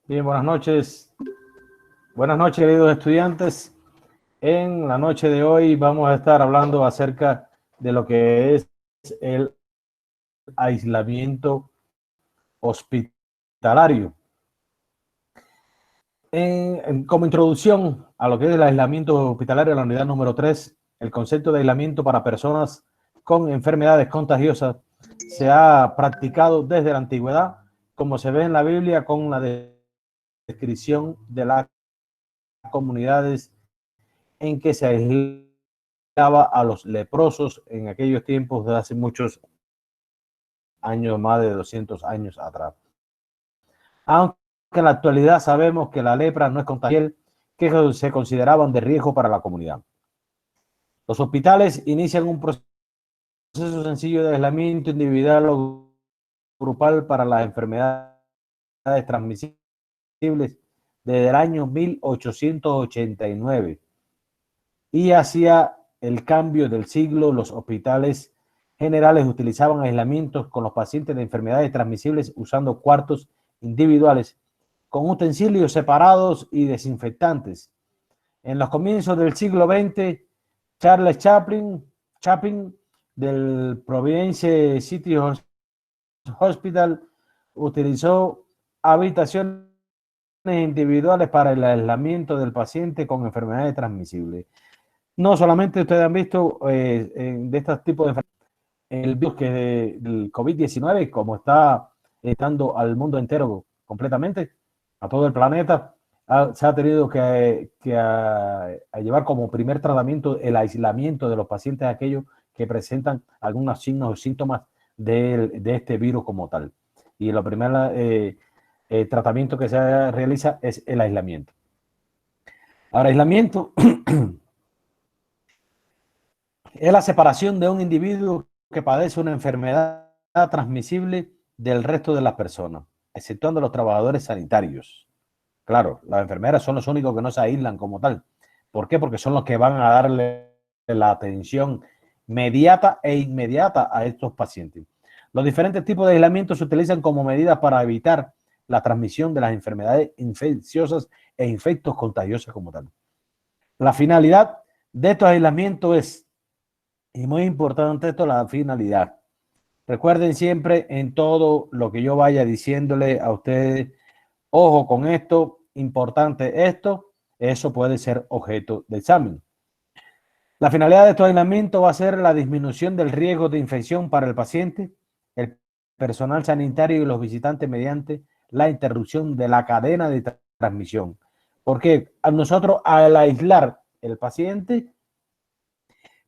Bien, buenas noches. Buenas noches, queridos estudiantes. En la noche de hoy vamos a estar hablando acerca de lo que es el aislamiento hospitalario. Como introducción a lo que es el aislamiento hospitalario, la unidad número 3, el concepto de aislamiento para personas con enfermedades contagiosas se ha practicado desde la antigüedad, como se ve en la Biblia, con la descripción de las comunidades en que se aislaba a los leprosos en aquellos tiempos de hace muchos años, más de 200 años atrás. Aunque en la actualidad sabemos que la lepra no es contagiosa, que se consideraban de riesgo para la comunidad. Los hospitales inician un proceso sencillo de aislamiento individual o grupal para las enfermedades transmisibles desde el año 1889. Y hacia el cambio del siglo, los hospitales generales utilizaban aislamientos con los pacientes de enfermedades transmisibles usando cuartos individuales con utensilios separados y desinfectantes. En los comienzos del siglo XX, Charles Chaplin del Providence City Hospital utilizó habitaciones individuales para el aislamiento del paciente con enfermedades transmisibles. No solamente ustedes han visto de estos tipos de enfermedades, el virus del COVID-19, como está estando al mundo entero completamente, a todo el planeta, se ha tenido que llevar como primer tratamiento el aislamiento de los pacientes, aquellos que presentan algunos signos o síntomas de este virus como tal. Y el primer tratamiento que se realiza es el aislamiento. Ahora, aislamiento es la separación de un individuo que padece una enfermedad transmisible del resto de las personas, exceptuando los trabajadores sanitarios. Claro, las enfermeras son los únicos que no se aíslan como tal. ¿Por qué? Porque son los que van a darle la atención inmediata a estos pacientes. Los diferentes tipos de aislamiento se utilizan como medidas para evitar la transmisión de las enfermedades infecciosas e infectos contagiosos como tal. La finalidad de estos aislamientos es, y muy importante esto, la finalidad. Recuerden siempre en todo lo que yo vaya diciéndole a ustedes, ojo con esto, importante esto, eso puede ser objeto de examen. La finalidad de estos aislamientos va a ser la disminución del riesgo de infección para el paciente, el personal sanitario y los visitantes mediante la interrupción de la cadena de transmisión. Porque a nosotros al aislar el paciente,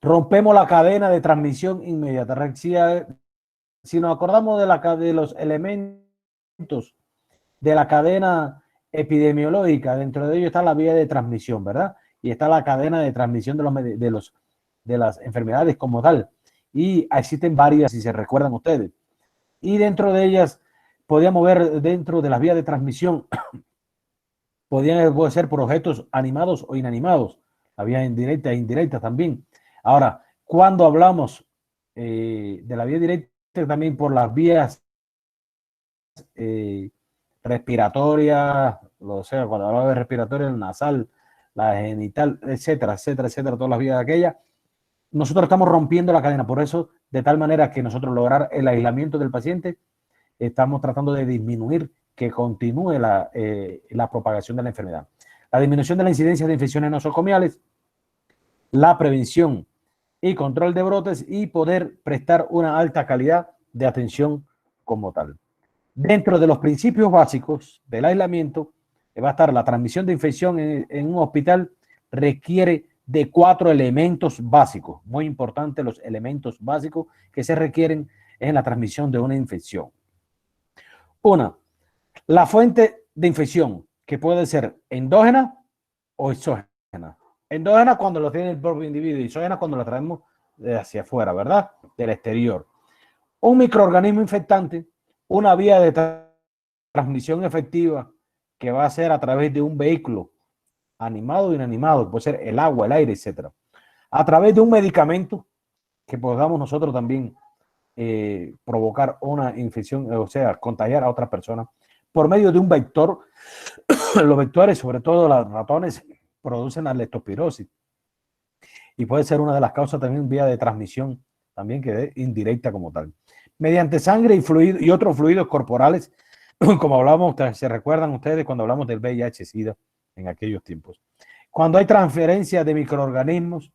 rompemos la cadena de transmisión inmediata. Si nos acordamos de los elementos de la cadena epidemiológica, dentro de ello está la vía de transmisión, ¿verdad? Y está la cadena de transmisión de las enfermedades como tal. Y existen varias, si se recuerdan ustedes. Y dentro de ellas, podíamos ver dentro de las vías de transmisión, podían ser por objetos animados o inanimados, la vía indirecta e indirecta también. Ahora, cuando hablamos de la vía directa, también por las vías respiratoria, o sea, cuando hablaba de respiratoria, el nasal, la genital, etcétera, etcétera, etcétera, todas las vías de aquella, nosotros estamos rompiendo la cadena. Por eso, de tal manera que nosotros lograr el aislamiento del paciente, estamos tratando de disminuir que continúe la propagación de la enfermedad. La disminución de la incidencia de infecciones nosocomiales, la prevención y control de brotes y poder prestar una alta calidad de atención como tal. Dentro de los principios básicos del aislamiento va a estar la transmisión de infección en un hospital requiere de 4 elementos básicos. Muy importante los elementos básicos que se requieren en la transmisión de una infección. Una, la fuente de infección, que puede ser endógena o exógena. Endógena cuando lo tiene el propio individuo y exógena cuando lo traemos de hacia afuera, ¿verdad? Del exterior. Un microorganismo infectante, una vía de transmisión efectiva que va a ser a través de un vehículo animado o inanimado, puede ser el agua, el aire, etcétera. A través de un medicamento que podamos nosotros también provocar una infección, o sea, contagiar a otra persona. por medio de un vector. Los vectores, sobre todo los ratones, producen la leptospirosis y puede ser una de las causas también vía de transmisión, también que es indirecta como tal. Mediante sangre y fluido y otros fluidos corporales, como hablamos, se recuerdan ustedes cuando hablamos del VIH-Sida en aquellos tiempos. Cuando hay transferencia de microorganismos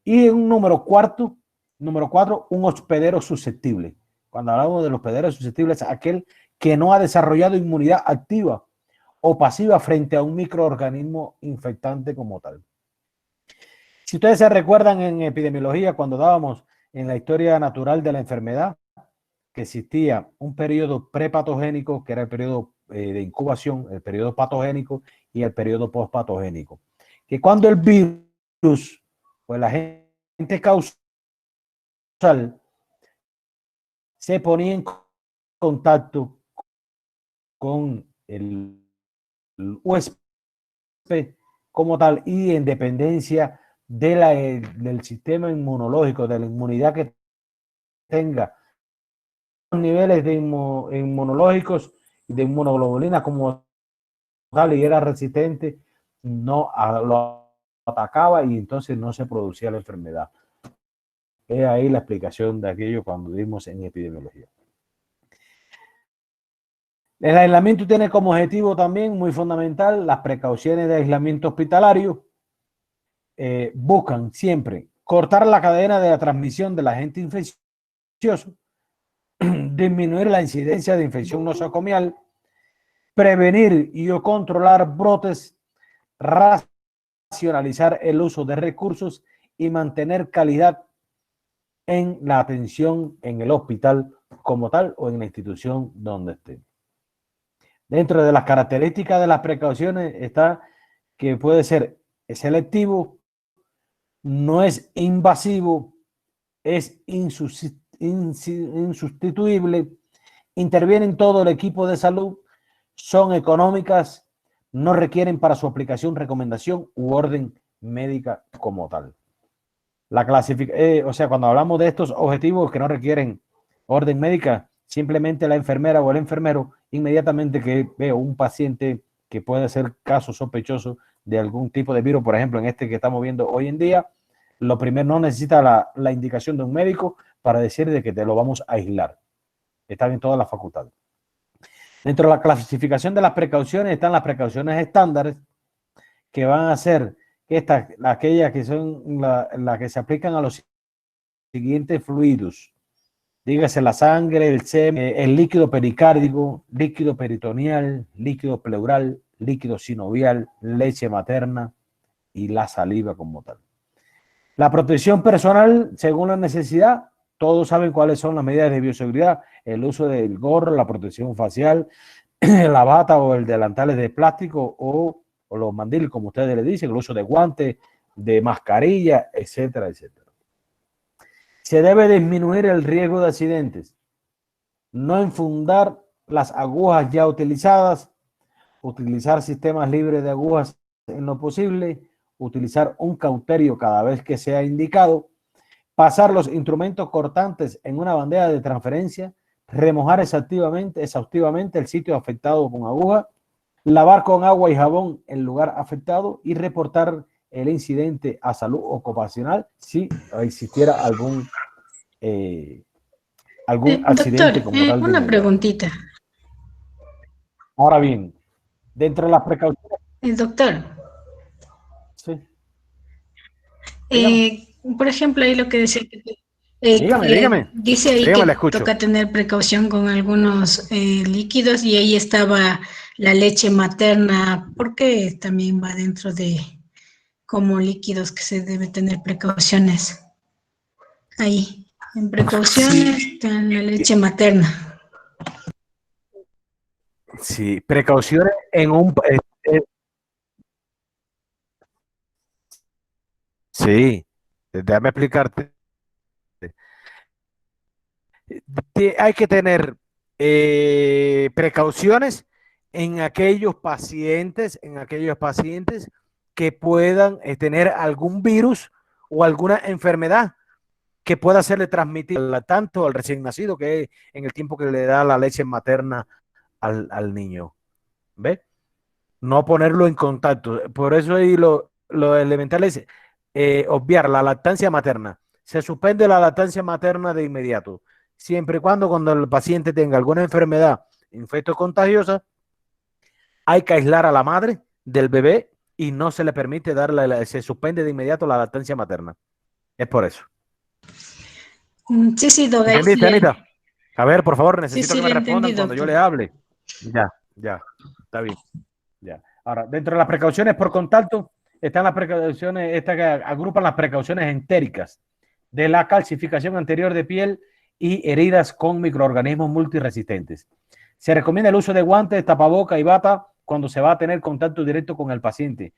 y un número cuatro, un hospedero susceptible. Cuando hablamos de los hospederos susceptibles, es aquel que no ha desarrollado inmunidad activa o pasiva frente a un microorganismo infectante como tal. Si ustedes se recuerdan en epidemiología, cuando dábamos en la historia natural de la enfermedad, que existía un periodo prepatogénico, que era el periodo de incubación, el periodo patogénico y el periodo postpatogénico. Que cuando el virus, pues la gente causal, se ponía en contacto con el huésped como tal y en dependencia de del sistema inmunológico, de la inmunidad que tenga, los niveles de inmunológicos y de inmunoglobulina como tal y era resistente, no lo atacaba y entonces no se producía la enfermedad. Es ahí la explicación de aquello cuando dimos en epidemiología. El aislamiento tiene como objetivo también muy fundamental las precauciones de aislamiento hospitalario. Buscan siempre cortar la cadena de la transmisión del agente infeccioso, disminuir la incidencia de infección nosocomial, prevenir y o controlar brotes, racionalizar el uso de recursos y mantener calidad en la atención en el hospital como tal o en la institución donde esté. Dentro de las características de las precauciones está que puede ser selectivo, no es invasivo, es insustituible, interviene en todo el equipo de salud, son económicas, no requieren para su aplicación recomendación u orden médica como tal. La o sea, cuando hablamos de estos objetivos que no requieren orden médica, simplemente la enfermera o el enfermero, inmediatamente que veo un paciente que puede ser caso sospechoso de algún tipo de virus, por ejemplo, en este que estamos viendo hoy en día, lo primero no necesita la indicación de un médico para decir de que te lo vamos a aislar. Están en todas las facultades. Dentro de la clasificación de las precauciones están las precauciones estándares que van a ser aquellas que son las que se aplican a los siguientes fluidos. Dígase la sangre, el semen, el líquido pericárdico, líquido peritoneal, líquido pleural, líquido sinovial, leche materna y la saliva como tal. La protección personal, según la necesidad, todos saben cuáles son las medidas de bioseguridad, el uso del gorro, la protección facial, la bata o el delantal de plástico o los mandiles, como ustedes le dicen, el uso de guantes, de mascarilla, etcétera, etcétera. Se debe disminuir el riesgo de accidentes, no enfundar las agujas ya utilizadas, utilizar sistemas libres de agujas en lo posible, utilizar un cauterio cada vez que sea indicado, pasar los instrumentos cortantes en una bandeja de transferencia, remojar exhaustivamente el sitio afectado con aguja, lavar con agua y jabón el lugar afectado y reportar el incidente a salud ocupacional si existiera algún accidente Doctor, como tal de una inmediato. preguntita. Ahora bien, dentro de las precauciones, Doctor, sí, dígame, por ejemplo, ahí lo que decía, dígame, dice ahí dígame, le que escucho. toca tener precaución con algunos líquidos y ahí estaba la leche materna. ¿Por qué también va dentro de como líquidos que se debe tener precauciones? Ahí, en precauciones, Sí, está la leche materna. sí, precauciones en sí, déjame explicarte. Hay que tener precauciones en aquellos pacientes que puedan tener algún virus o alguna enfermedad que pueda hacerle transmitir tanto al recién nacido, que es en el tiempo que le da la leche materna al niño. ¿Ve? No ponerlo en contacto. Por eso ahí lo elemental es obviar la lactancia materna. Se suspende la lactancia materna de inmediato, siempre y cuando el paciente tenga alguna enfermedad infectocontagiosa, hay que aislar a la madre del bebé y no se le permite darle, se suspende de inmediato la lactancia materna. Es por eso. Sí, sí, Doc, ahí sí ¿Entendiste, le, Anita? A ver, por favor, sí, necesito sí que me le entendí, respondan cuando yo doctor. le hable. Ya, ya, está bien. Ya. Ahora, dentro de las precauciones por contacto están las precauciones, estas que agrupan las precauciones entéricas de la calcificación anterior de piel y heridas con microorganismos multiresistentes. Se recomienda el uso de guantes, tapaboca y bata cuando se va a tener contacto directo con el paciente.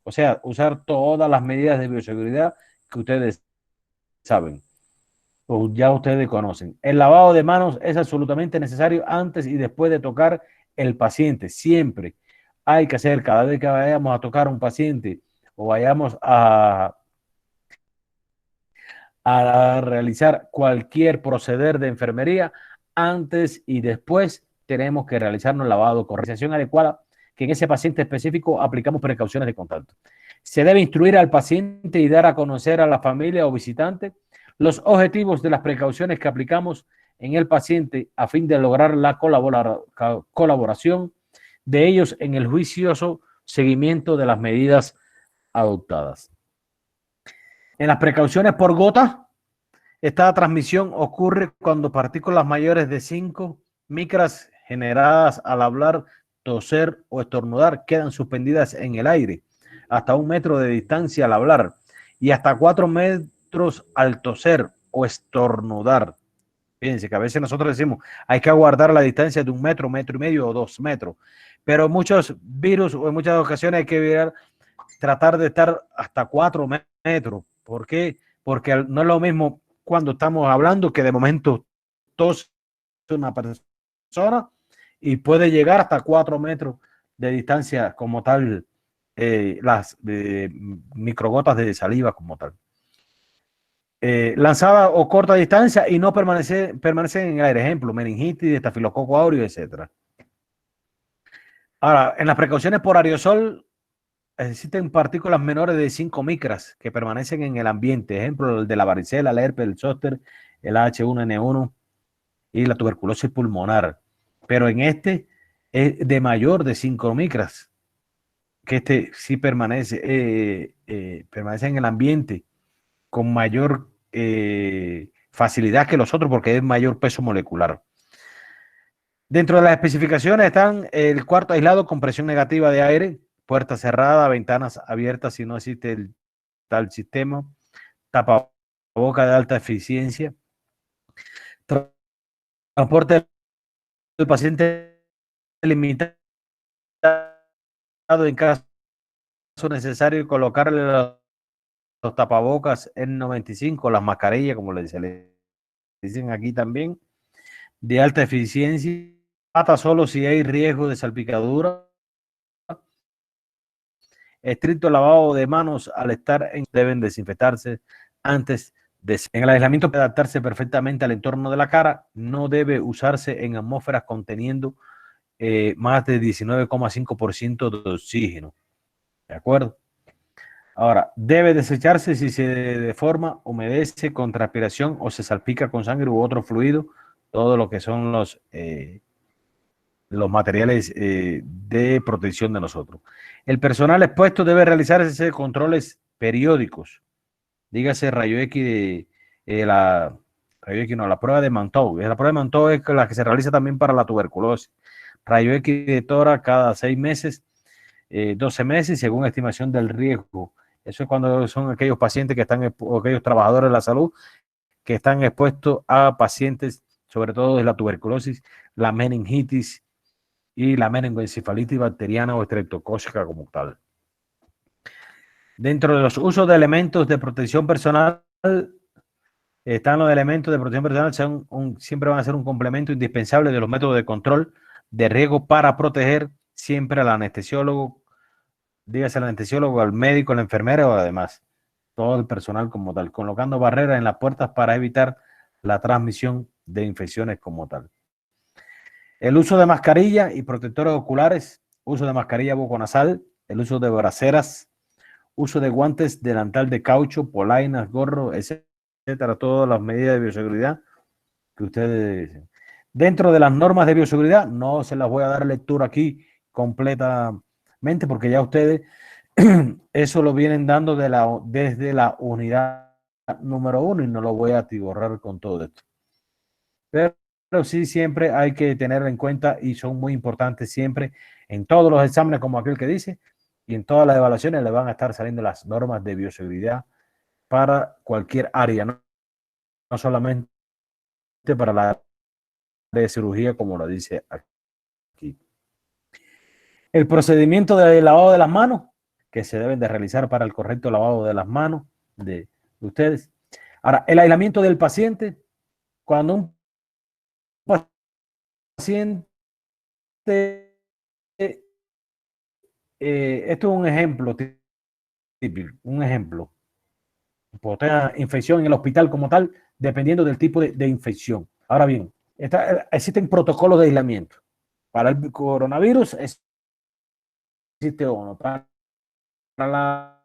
O sea, usar todas las medidas de bioseguridad que ustedes saben o ya ustedes conocen. El lavado de manos es absolutamente necesario antes y después de tocar el paciente. Siempre hay que hacer, cada vez que vayamos a tocar a un paciente o vayamos a realizar cualquier proceder de enfermería, antes y después tenemos que realizarnos lavado con organización adecuada, que en ese paciente específico aplicamos precauciones de contacto. Se debe instruir al paciente y dar a conocer a la familia o visitante los objetivos de las precauciones que aplicamos en el paciente a fin de lograr la colaboración de ellos en el juicioso seguimiento de las medidas adoptadas. En las precauciones por gota, esta transmisión ocurre cuando partículas mayores de 5 micras generadas al hablar, toser o estornudar quedan suspendidas en el aire hasta 1 metro de distancia al hablar y hasta 4 metros al toser o estornudar. Fíjense que a veces nosotros decimos hay que aguardar la distancia de 1 metro, 1,5 metros o 2 metros, pero muchos virus o en muchas ocasiones hay que tratar de estar hasta 4 metros. ¿Por qué? Porque no es lo mismo cuando estamos hablando que de momento tose una persona y puede llegar hasta 4 metros de distancia como tal, las microgotas de saliva como tal. Lanzada o corta distancia y no permanecen en el aire. Ejemplo, meningitis, estafilococo aureus, etc. Ahora, en las precauciones por aerosol, existen partículas menores de 5 micras que permanecen en el ambiente. Ejemplo, el de la varicela, el herpes, el zóster, el H1N1 y la tuberculosis pulmonar. Pero en este es de mayor de 5 micras, que este sí permanece en el ambiente con mayor facilidad que los otros porque es mayor peso molecular. Dentro de las especificaciones están el cuarto aislado con presión negativa de aire, puerta cerrada, ventanas abiertas si no existe el tal sistema, tapaboca de alta eficiencia, transporte del paciente limitado en caso necesario, colocarle los tapabocas N95, las mascarillas, como le dicen aquí también, de alta eficiencia, pata solo si hay riesgo de salpicadura, estricto lavado de manos al estar deben desinfectarse antes de. En el aislamiento puede adaptarse perfectamente al entorno de la cara, no debe usarse en atmósferas conteniendo más de 19,5% de oxígeno. ¿De acuerdo? Ahora, debe desecharse si se deforma, humedece con transpiración o se salpica con sangre u otro fluido, todo lo que son los materiales de protección de nosotros. El personal expuesto debe realizarse controles periódicos, dígase rayo X rayo X no, la prueba de Mantoux. La prueba de Mantoux es la que se realiza también para la tuberculosis. Rayo X de tórax cada 6 meses, 12 meses, según estimación del riesgo. Eso es cuando son aquellos pacientes que están, aquellos trabajadores de la salud que están expuestos a pacientes, sobre todo de la tuberculosis, la meningitis y la meningoencefalitis bacteriana o estreptocócica como tal. Dentro de los usos de elementos de protección personal, están los elementos de protección personal, siempre van a ser un complemento indispensable de los métodos de control de riesgo para proteger siempre al anestesiólogo, dígase al anestesiólogo, al médico, a la enfermera o además todo el personal como tal, colocando barreras en las puertas para evitar la transmisión de infecciones como tal. El uso de mascarilla y protectores oculares, uso de mascarilla buconasal, el uso de braceras, uso de guantes, delantal de caucho, polainas, gorro, etcétera, todas las medidas de bioseguridad que ustedes dicen. Dentro de las normas de bioseguridad, no se las voy a dar lectura aquí completamente porque ya ustedes eso lo vienen dando desde la unidad número 1 y no lo voy a atiborrar con todo esto. Pero sí siempre hay que tener en cuenta y son muy importantes siempre en todos los exámenes, como aquel que dice, y en todas las evaluaciones le van a estar saliendo las normas de bioseguridad para cualquier área, no solamente para la área de cirugía, como lo dice aquí. El procedimiento de lavado de las manos, que se deben de realizar para el correcto lavado de las manos de ustedes. Ahora, el aislamiento del paciente, cuando un paciente, esto es un ejemplo típico, un ejemplo, puede tener infección en el hospital como tal, dependiendo del tipo de infección. Ahora bien, existen protocolos de aislamiento. Para el coronavirus existe uno, para la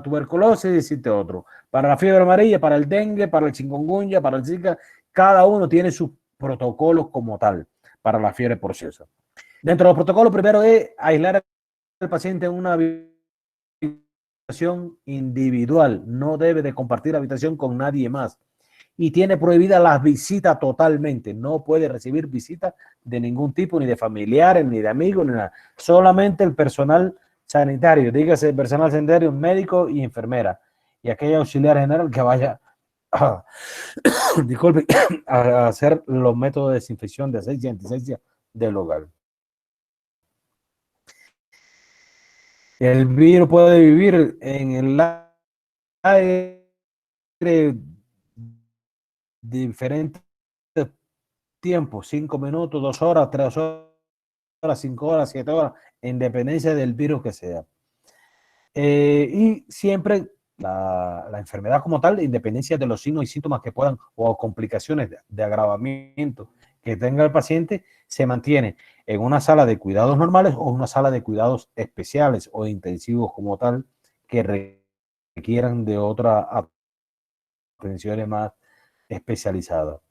tuberculosis existe otro, para la fiebre amarilla, para el dengue, para el chikungunya, para el zika, cada uno tiene sus protocolos como tal para la fiebre porciosa. Dentro de los protocolos, primero es aislar al paciente en una habitación individual, no debe de compartir habitación con nadie más y tiene prohibida las visitas totalmente, no puede recibir visitas de ningún tipo, ni de familiares, ni de amigos, ni nada, solamente el personal sanitario, dígase personal sanitario, médico y enfermera, y aquella auxiliar general que vaya a, disculpe, a hacer los métodos de desinfección, de asepsia y antisepsia del hogar. El virus puede vivir en el aire diferentes tiempos, 5 minutos, 2 horas, 3 horas, 5 horas, 7 horas, en dependencia del virus que sea. Y siempre la enfermedad como tal, independencia de los signos y síntomas que puedan o complicaciones de agravamiento que tenga el paciente, se mantiene en una sala de cuidados normales o una sala de cuidados especiales o intensivos como tal, que requieran de otras atenciones más especializadas.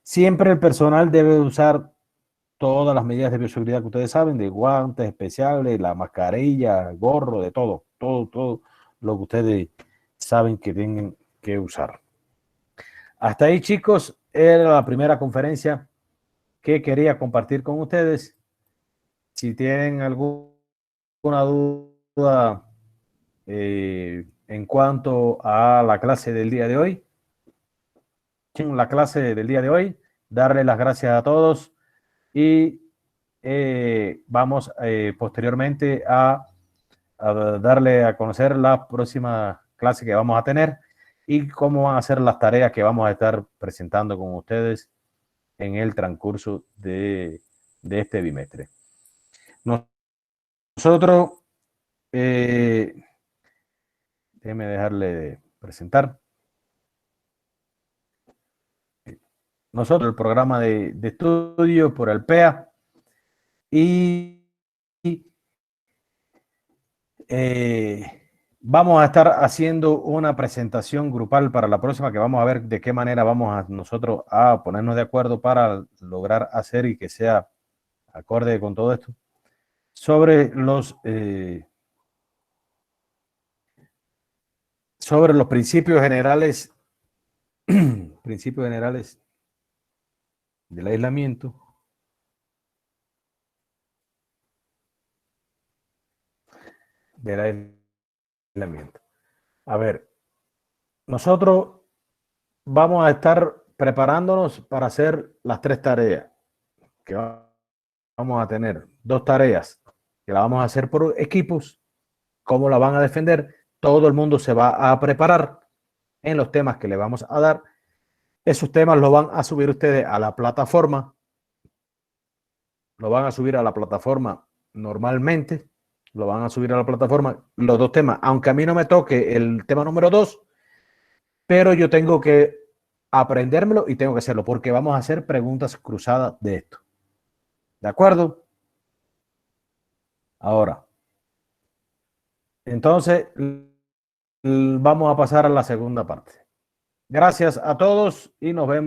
Siempre el personal debe usar todas las medidas de bioseguridad que ustedes saben, de guantes especiales, la mascarilla, gorro, de todo lo que ustedes saben que tienen que usar. Hasta ahí, chicos, era la primera conferencia que quería compartir con ustedes. Si tienen alguna duda en cuanto a la clase del día de hoy, darle las gracias a todos y vamos posteriormente a darle a conocer la próxima clase que vamos a tener y cómo van a ser las tareas que vamos a estar presentando con ustedes en el transcurso de este bimestre. Nosotros, déjeme dejarle de presentar. Nosotros, el programa de estudio por el PEA y vamos a estar haciendo una presentación grupal para la próxima, que vamos a ver de qué manera vamos a nosotros a ponernos de acuerdo para lograr hacer y que sea acorde con todo esto, sobre los principios generales del aislamiento. A ver, nosotros vamos a estar preparándonos para hacer las 3 tareas, que vamos a tener 2 tareas, que la vamos a hacer por equipos. ¿Cómo la van a defender? Todo el mundo se va a preparar en los temas que le vamos a dar. Esos temas los van a subir ustedes a la plataforma. Lo van a subir a la plataforma normalmente. Lo van a subir a la plataforma los 2 temas. Aunque a mí no me toque el tema número 2, pero yo tengo que aprendérmelo y tengo que hacerlo porque vamos a hacer preguntas cruzadas de esto. ¿De acuerdo? Ahora, entonces, vamos a pasar a la segunda parte. Gracias a todos y nos vemos.